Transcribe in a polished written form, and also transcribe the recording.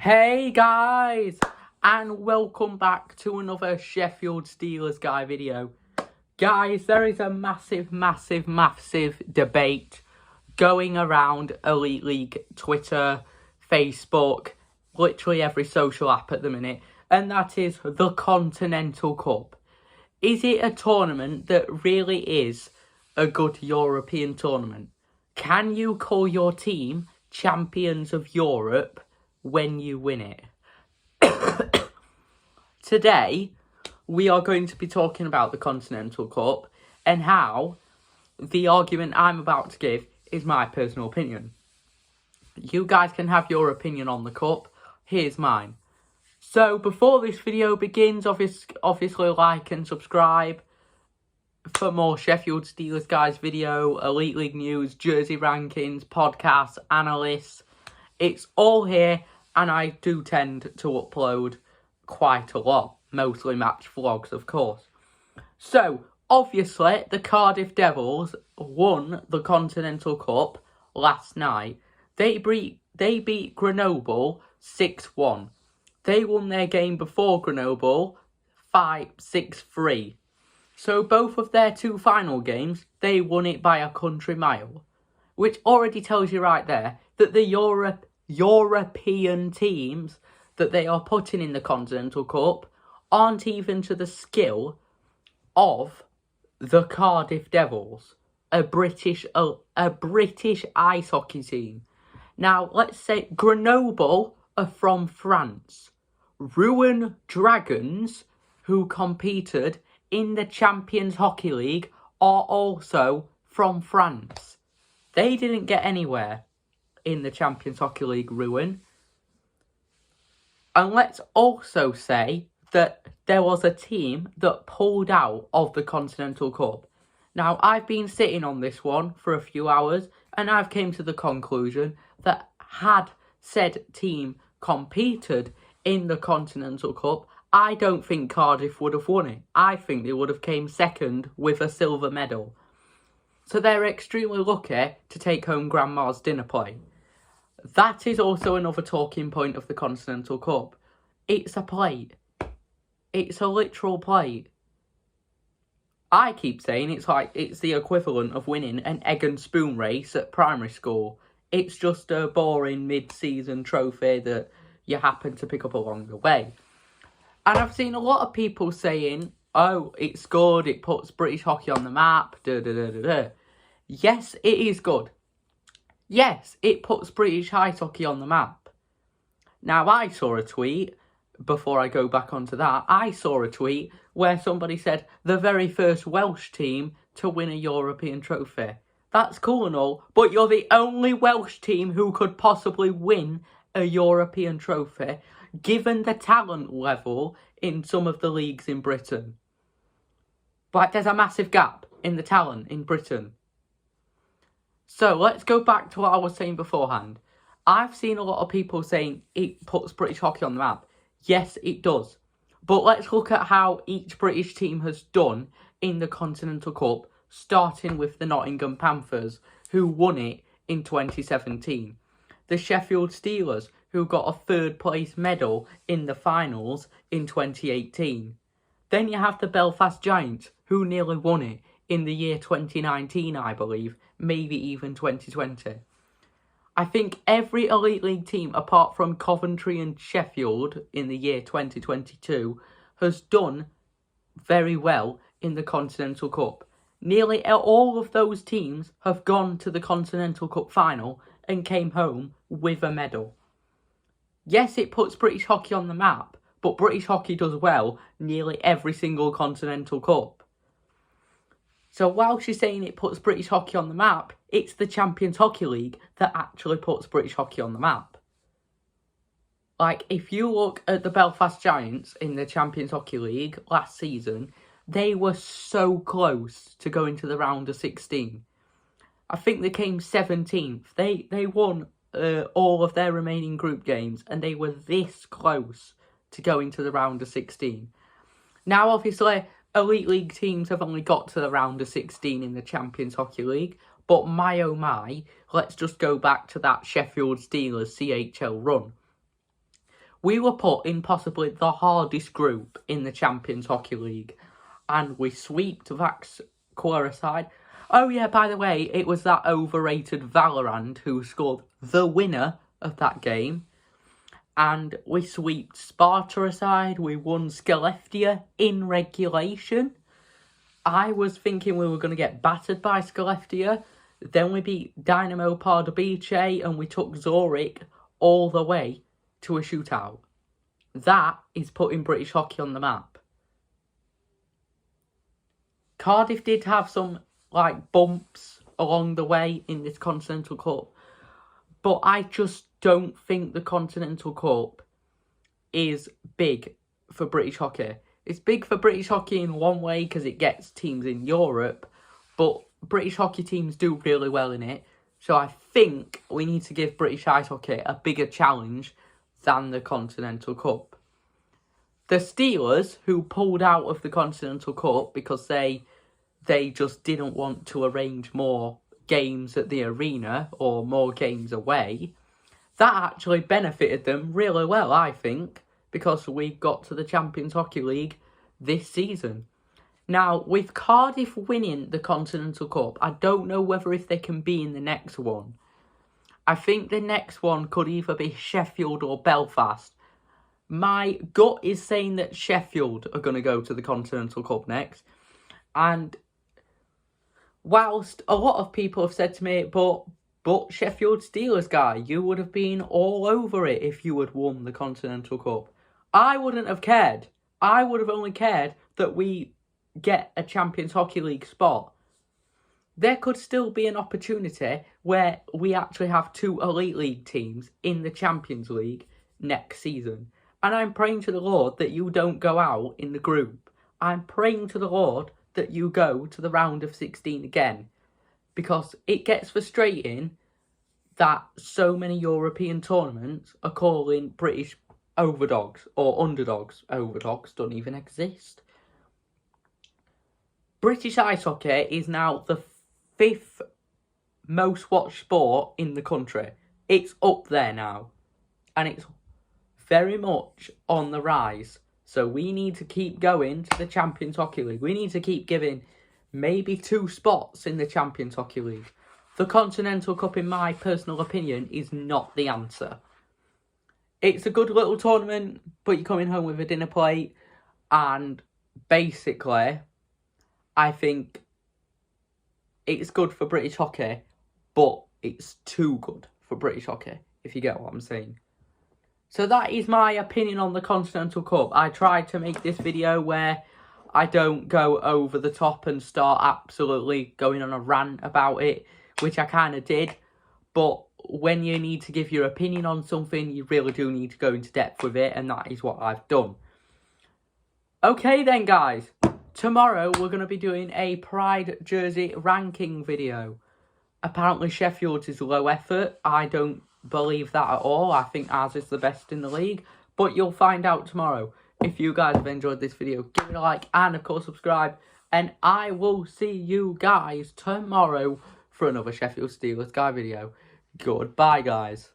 Hey guys, and welcome back to another Sheffield Steelers guy video. Guys, there is a massive debate going around Elite League Twitter, Facebook, literally every social app at the minute, and that is the Continental Cup. Is it a tournament that really is a good European tournament? Can you call your team champions of Europe when you win it? Today, we are going to be talking about the Continental Cup and how the argument I'm about to give is my personal opinion. You guys can have your opinion on the cup. Here's mine. So, before this video begins, obviously like and subscribe for more Sheffield Steelers guys video, Elite League news, jersey rankings, podcasts, analysts. It's all here, and I do tend to upload quite a lot, mostly match vlogs, of course. So, obviously, the Cardiff Devils won the Continental Cup last night. They beat Grenoble 6-1. They won their game before Grenoble 6-3. So both of their two final games, they won it by a country mile. Which already tells you right there that the European teams that they are putting in the Continental Cup aren't even to the skill of the Cardiff Devils, a British ice hockey team. Now, let's say Grenoble are from France. Rouen Dragons, who competed in the Champions Hockey League, are also from France. They didn't get anywhere in the Champions Hockey League, Rouen. And let's also say that there was a team that pulled out of the Continental Cup. Now, I've been sitting on this one for a few hours, and I've came to the conclusion that had said team competed in the Continental Cup, I don't think Cardiff would have won it. I think they would have came second with a silver medal. So they're extremely lucky to take home Grandma's dinner plate. That is also another talking point of the Continental Cup. It's a plate. It's a literal plate. I keep saying it's the equivalent of winning an egg and spoon race at primary school. It's just a boring mid-season trophy that you happen to pick up along the way. And I've seen a lot of people saying, oh, it's good, it puts British hockey on the map, Yes, it is good. Yes, it puts British ice hockey on the map. Now, I saw a tweet, before I go back onto that, I saw a tweet where somebody said, the very first Welsh team to win a European trophy. That's cool and all, but you're the only Welsh team who could possibly win a European trophy, given the talent level in some of the leagues in Britain. But there's a massive gap in the talent in Britain. So let's go back to what I was saying beforehand. I've seen a lot of people saying it puts British hockey on the map. Yes, it does. But let's look at how each British team has done in the Continental Cup, starting with the Nottingham Panthers, who won it in 2017. The Sheffield Steelers, who got a third place medal in the finals in 2018. Then you have the Belfast Giants, who nearly won it in the year 2019, I believe, maybe even 2020. I think every Elite League team, apart from Coventry and Sheffield in the year 2022, has done very well in the Continental Cup. Nearly all of those teams have gone to the Continental Cup final and came home with a medal. Yes, it puts British hockey on the map, but British hockey does well nearly every single Continental Cup. So while she's saying it puts British hockey on the map, it's the Champions Hockey League that actually puts British hockey on the map. Like, if you look at the Belfast Giants in the Champions Hockey League last season, they were so close to going to the round of 16. I think they came 17th. They won all of their remaining group games, and they were this close to going to the round of 16. Now, obviously, Elite League teams have only got to the round of 16 in the Champions Hockey League, but my oh my, let's just go back to that Sheffield Steelers CHL run. We were put in possibly the hardest group in the Champions Hockey League, and we sweeped Vax Quora side. Oh yeah, by the way, it was that overrated Valorant who scored the winner of that game. And we sweeped Sparta aside. We won Skellefteå in regulation. I was thinking we were going to get battered by Skellefteå. Then we beat Dynamo Pardubice and we took Zurich all the way to a shootout. That is putting British hockey on the map. Cardiff did have some bumps along the way in this Continental Cup, but I just don't think the Continental Cup is big for British hockey. It's big for British hockey in one way because it gets teams in Europe, but British hockey teams do really well in it. So I think we need to give British ice hockey a bigger challenge than the Continental Cup. The Steelers, who pulled out of the Continental Cup because they just didn't want to arrange more games at the arena or more games away, that actually benefited them really well, I think, because we got to the Champions Hockey League this season. Now, with Cardiff winning the Continental Cup, I don't know whether if they can be in the next one. I think the next one could either be Sheffield or Belfast. My gut is saying that Sheffield are going to go to the Continental Cup next. And whilst a lot of people have said to me, but Sheffield Steelers guy, you would have been all over it if you had won the Continental Cup. I wouldn't have cared. I would have only cared that we get a Champions Hockey League spot. There could still be an opportunity where we actually have 2 Elite League teams in the Champions League next season. And I'm praying to the Lord that you don't go out in the group. I'm praying to the Lord that you go to the round of 16 again. Because it gets frustrating that so many European tournaments are calling British overdogs or underdogs. Overdogs don't even exist. British ice hockey is now the 5th most watched sport in the country. It's up there now. And it's very much on the rise. So we need to keep going to the Champions Hockey League. We need to keep giving maybe 2 spots in the Champions Hockey League. The Continental Cup, in my personal opinion, is not the answer. It's a good little tournament, but you're coming home with a dinner plate. And basically, I think it's good for British hockey, but it's too good for British hockey, if you get what I'm saying. So that is my opinion on the Continental Cup. I tried to make this video where I don't go over the top and start absolutely going on a rant about it, which I kind of did. But when you need to give your opinion on something, you really do need to go into depth with it, and that is what I've done. Okay then, guys. Tomorrow we're going to be doing a Pride jersey ranking video. Apparently Sheffield's is low effort. I don't believe that at all. I think ours is the best in the league. But you'll find out tomorrow. If you guys have enjoyed this video, give it a like and of course subscribe. And I will see you guys tomorrow for another Sheffield Steelers guy video. Goodbye, guys.